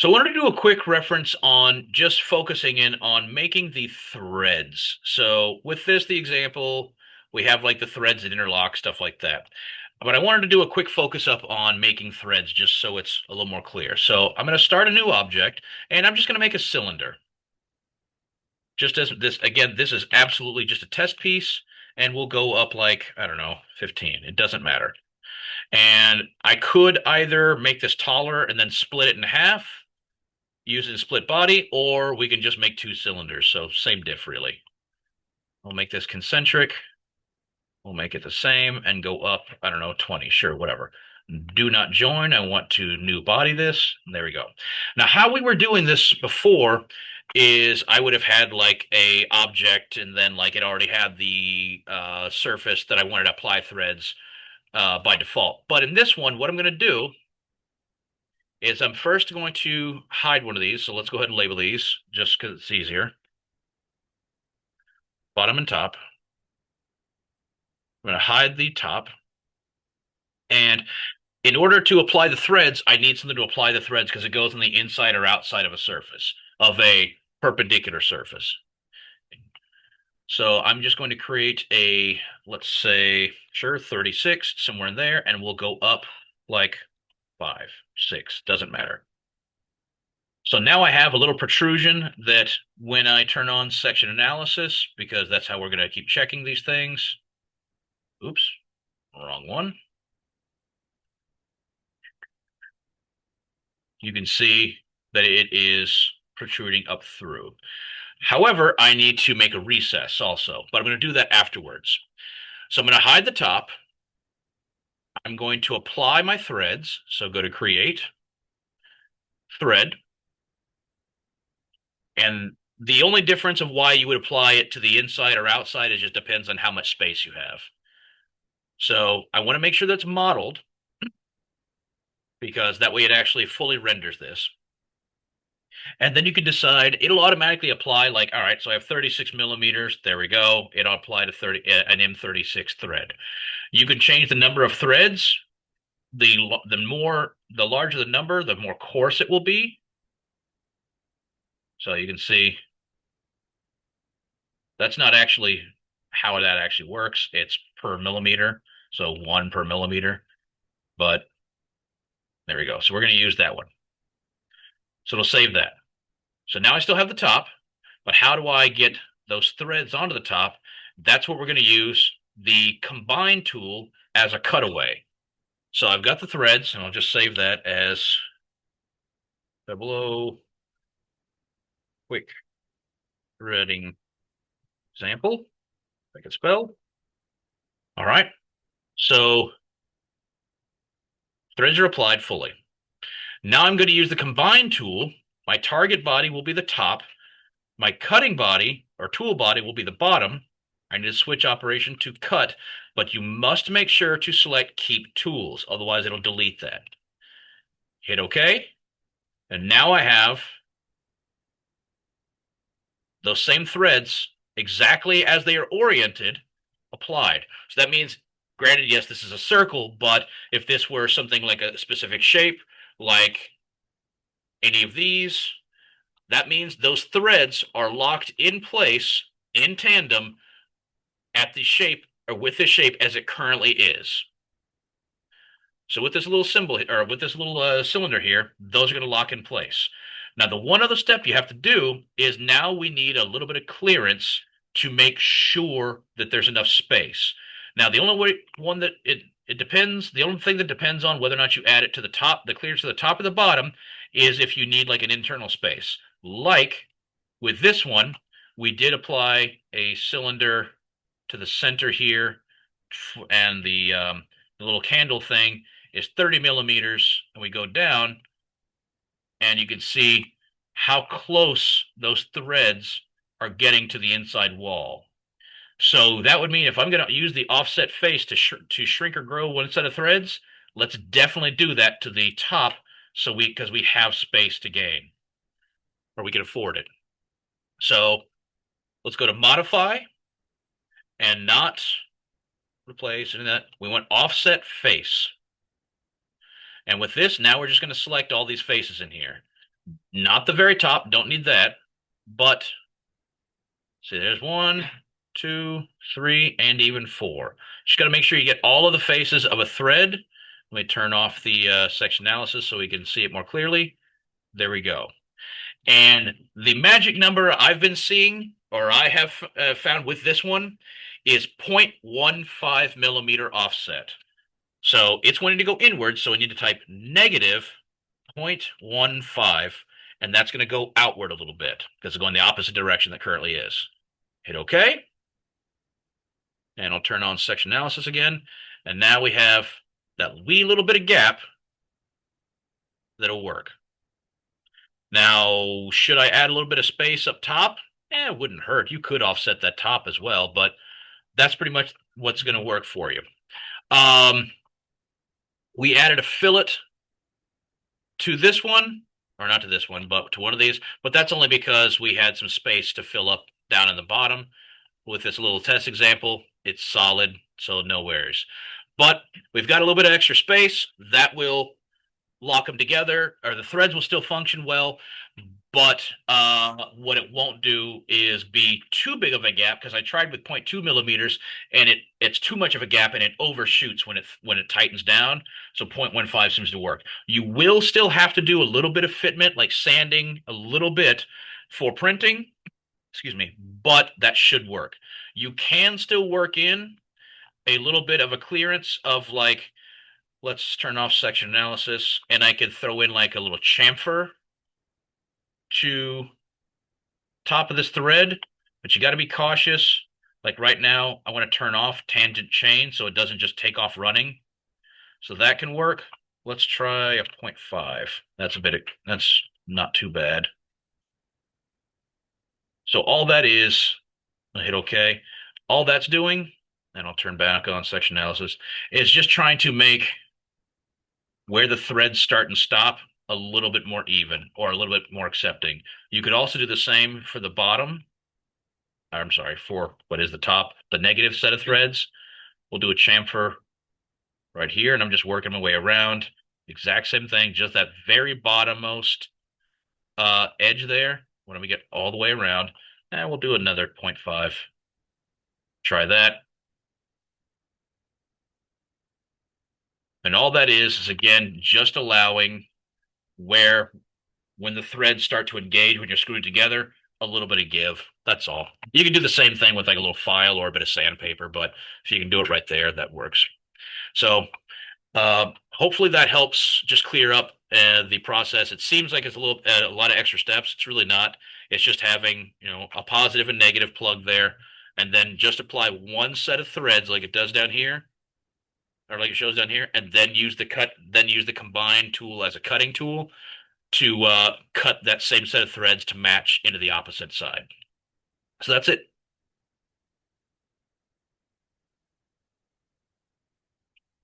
So I wanted to do a quick reference on just focusing in on making the threads. So with this, the example, we have like the threads that interlock, stuff like that. But I wanted to do a quick focus up on making threads just so it's a little more clear. So I'm going to start a new object and I'm just going to make a cylinder. Just as this, again, this is absolutely just a test piece and we'll go up like, I don't know, 15. It doesn't matter. And I could either make this taller and then split it in half using split body, or we can just make two cylinders. So same diff, really. We'll make this concentric. We'll make it the same and go up, I don't know, 20, sure, whatever. Do not join. I want to new body this. There we go. Now, how we were doing this before is I would have had like a object and then like it already had the surface that I wanted to apply threads by default. But in this one, what I'm going to do is I'm first going to hide one of these. So let's go ahead and label these just because it's easier. Bottom and top. I'm going to hide the top. And in order to apply the threads, I need something to apply the threads because it goes on the inside or outside of a surface, of a perpendicular surface. So I'm just going to create a, let's say, sure, 36, somewhere in there, and we'll go up like 5, 6, doesn't matter. So now I have a little protrusion that when I turn on section analysis, because that's how we're going to keep checking these things. Oops, wrong one. You can see that it is protruding up through. However, I need to make a recess also, but I'm going to do that afterwards. So I'm going to hide the top. I'm going to apply my threads. So go to create, thread. And the only difference of why you would apply it to the inside or outside, it just depends on how much space you have. So I want to make sure that's modeled because that way it actually fully renders this. And then you can decide, it'll automatically apply like, all right, so I have 36 millimeters. There we go. It'll apply to an M36 thread. You can change the number of threads. The larger the number, the more coarse it will be. So you can see that's not actually how that actually works. It's per millimeter, so 1 per millimeter. But there we go. So we're going to use that one. So it'll save that. So now I still have the top, but how do I get those threads onto the top? That's what we're going to use the combine tool as a cutaway. So I've got the threads, and I'll just save that as below quick threading example. I can spell. All right. So threads are applied fully. Now I'm going to use the combine tool. My target body will be the top. My cutting body or tool body will be the bottom. I need to switch operation to cut, but you must make sure to select keep tools. Otherwise, it'll delete that. Hit OK. And now I have those same threads exactly as they are oriented applied. So that means, granted, yes, this is a circle, but if this were something like a specific shape, like any of these, that means those threads are locked in place in tandem at the shape or with the shape as it currently is. So with this little symbol or with this little cylinder here, those are going to lock in place. Now, the one other step you have to do is now we need a little bit of clearance to make sure that there's enough space. Now, the only one that it depends, the only thing that depends on whether or not you add it to the top, the clearance to the top or the bottom, is if you need like an internal space. Like with this one, we did apply a cylinder to the center here, and the little candle thing is 30 millimeters, and we go down, and you can see how close those threads are getting to the inside wall. So that would mean if I'm going to use the offset face to shrink or grow one set of threads, let's definitely do that to the top because we have space to gain, or we can afford it. So let's go to modify and not replace and that. We want offset face. And with this, now we're just going to select all these faces in here. Not the very top, don't need that. But see, there's one, two, three, and even four. Just got to make sure you get all of the faces of a thread. Let me turn off the section analysis so we can see it more clearly. There we go. And the magic number I've been seeing, or I have found with this one, is 0.15 millimeter offset. So it's wanting to go inward, so we need to type negative 0.15, and that's going to go outward a little bit because it's going the opposite direction that currently is. Hit OK, and I'll turn on section analysis again. And now we have that wee little bit of gap that'll work. Now, should I add a little bit of space up top? It wouldn't hurt. You could offset that top as well, but that's pretty much what's going to work for you. We added a fillet to this one, or not to this one, but to one of these. But that's only because we had some space to fill up down in the bottom. With this little test example, it's solid, so no worries. But we've got a little bit of extra space that will lock them together, or the threads will still function well. But what it won't do is be too big of a gap, because I tried with 0.2 millimeters and it's too much of a gap and it overshoots when it tightens down. So 0.15 seems to work. You will still have to do a little bit of fitment, like sanding a little bit for printing, excuse me, but that should work. You can still work in a little bit of a clearance of, like, let's turn off section analysis, and I could throw in like a little chamfer to top of this thread, but you got to be cautious. Like right now, I want to turn off tangent chain so it doesn't just take off running. So that can work. Let's try a 0.5. That's not too bad. So all that is, I'll hit OK. All that's doing, and I'll turn back on section analysis, is just trying to make where the threads start and stop a little bit more even, or a little bit more accepting. You could also do the same for the bottom. I'm sorry, for what is the top, the negative set of threads. We'll do a chamfer right here, and I'm just working my way around. Exact same thing, just that very bottommost edge there. When we get all the way around, and we'll do another 0.5. Try that. And all that is again, just allowing where, when the threads start to engage, when you're screwed together, a little bit of give. That's all. You can do the same thing with like a little file or a bit of sandpaper, but if you can do it right there, that works. So hopefully that helps just clear up the process. It seems like it's a lot of extra steps. It's really not. It's just having, a positive and negative plug there, and then just apply one set of threads like it does down here, or like it shows down here, and then use the combine tool as a cutting tool to cut that same set of threads to match into the opposite side. So that's it.